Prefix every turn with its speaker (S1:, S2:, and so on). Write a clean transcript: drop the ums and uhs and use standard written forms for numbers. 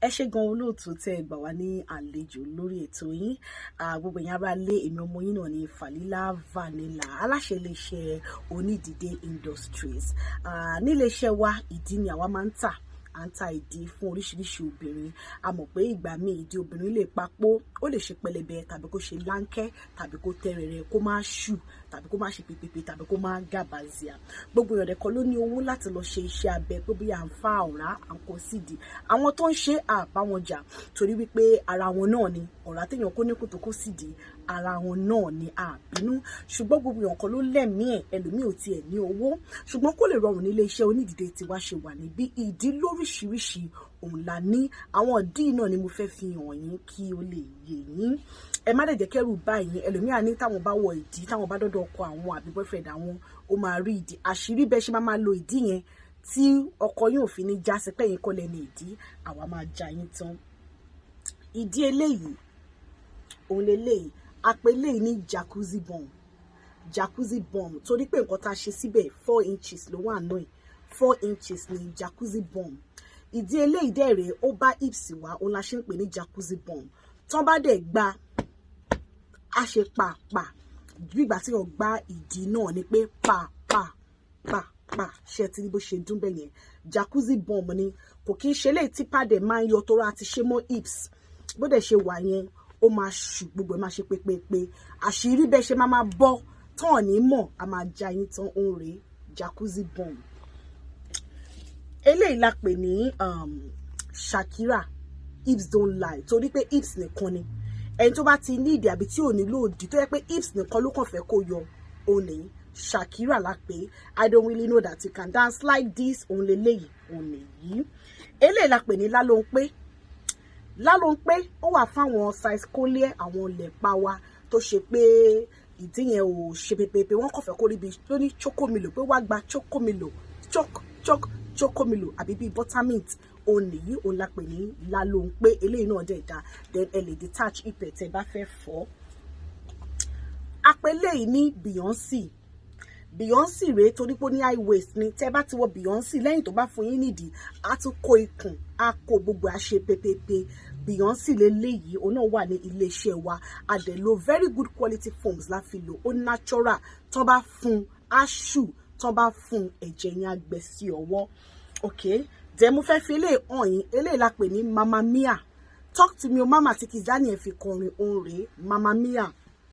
S1: ẹ ṣé gan olóòtú tẹ́ ẹ gbà wá ní àlejò lórí ètò yín. Gbogbo ẹ̀yin ará lé èmi ọmọ yín náà ní Falila Vanilla aláṣẹ iléeṣẹ́ Onídìdé Industries. Níléeṣẹ́ wa ìdí ni àwa máa ń tà. À ń ta ìdí fún oríṣiríṣi obìnrin. A mọ̀ pé ìgbà míì ìdí obìnrin lè papò, ó lè ṣe pẹlẹbẹ tàbí kó ṣe láńkẹ́ tàbí kó tẹ́rẹ̀rẹ̀, kó má ṣù tàbí kó má ṣe pèpèpè tàbí kó má gàbàzíà. Gbogbo èèyàn dẹ̀ kọ́ ló ní owó láti lọ ṣe iṣẹ́ abẹ pé bí à ń fa ọ̀rá à ń kó sídìí. Àwọn tó ń ṣe àbá wọn jà torí wípé ara wọn náà ni ọ̀rá téèyàn kó ní kòtò kó sídìí ara wọn náà ni àbínú. Ṣùgbọ́n gbogbo èèyàn kan ló lẹ́mìí ẹ̀, ẹlòmíì ò tiẹ̀ ní owó. Ṣùgbọ́n kó lè rọrùn nílé iṣẹ́ Onídìdé tiwa ṣe wà níbí ìdí lóríṣiríṣi òun la ní. Àwọn ìdí náà ni mo fẹ́ fi hàn yín kí ó lè yé yín. Ẹ má dẹ̀ jẹ́ kẹ́rù bá yín. Ẹlòmíì á ní táwọn bá wọ ìdí, táwọn bá dọ́dọ̀ ọkọ àwọn àbí boyfriend àwọn, ó máa rí ìdí. Àṣírí bẹ́ẹ̀ ṣe máa lo ìdí yẹn tí ọkọ yín ò fi ní já sí pé yín kọ́ lẹ́ni ìdí, àwa máa já yín tán. Ìdí eléyìí, òun leléyìí, a pè eléyìí ní jacuzzi bomb. Jacuzzi bomb torí pé nǹkan tá a ṣe síbẹ̀ 4 inches ló wà náà. 4 inches ni jacuzzi bomb. Ìdí eléyìí dẹ̀ rèé, ó bá hips wá, òun la ṣe ń pè ní jacuzzi bomb. Tán bá dẹ̀ gba, a ṣe pàpà bí ìgbà tí wọ́n gbá ìdí náà ni pé pàpà ṣe ti rí bó ṣe dún bẹ́ẹ̀ yẹn. Jacuzzi bomb ni, kò kí ń ṣe léyìí tí pàdé máa ń yọ tó rà ti ṣe mọ́ hips. Bó dẹ̀ ṣe wà yẹn, ó máa ṣù, gbogbo ẹ̀ máa ṣe pépépé. Àṣírí bẹ́ẹ̀ ṣe máa bọ́ tán ní mọ̀, a máa já yín tán. Òun rèé jacuzzi bomb. Eléyìí la pè ní Shakira hips don't lie torí pé hips nìkan ni ẹni tó bá ti ní ìdí àbí tí ò nílò òdì tó yẹ pé hips nìkan ló kàn fẹ́ kó yọ, òun ní Shakira la pè. I don't really know that you can dance like this, òun leléyìí, òun nìyí. Eléyìí la pè ní lálóńpé. Lálóńpé ó wà fáwọn size kólé, àwọn lẹ̀pa wa tó ṣe pé ìdí yẹn ò ṣe pépépé, wọ́n kàn fẹ́ kó rí bí tó ní chocomilo, pé wá gba chocomilo, chocomilo àbí bí buttermint. Òun nìyí, òun la pè ní lálóńpé. Eléyìí náà dẹ̀ dá, then ẹ lè detach ipẹ̀ tẹ́ bá fẹ́ fọ́. A pè eléyìí ní Beyonce. Beyonce rèé torí pé ó ní high waist ni. Tẹ́ bá ti wọ Beyonce lẹ́yìn tó bá fún yín nídìí, á tún kó ikùn, á kó gbogbo àṣẹ pépépé. Beyonce leléyìí, òun náà wà ní iléeṣẹ́ wa. A dẹ̀ lo very good quality foams la fi lò, ó natural. Tán bá fún á ṣù, tán bá fún ẹ̀jẹ̀ yẹn á gbẹ sí ọwọ́. Okay, dẹ̀ mo fẹ́ fi eléyìí hàn yín. Eléyìí la pè ní Mamma Mia. Talk to me o mama tí Kiss Daniel fi kọrin, òun rèé Mamma Mia.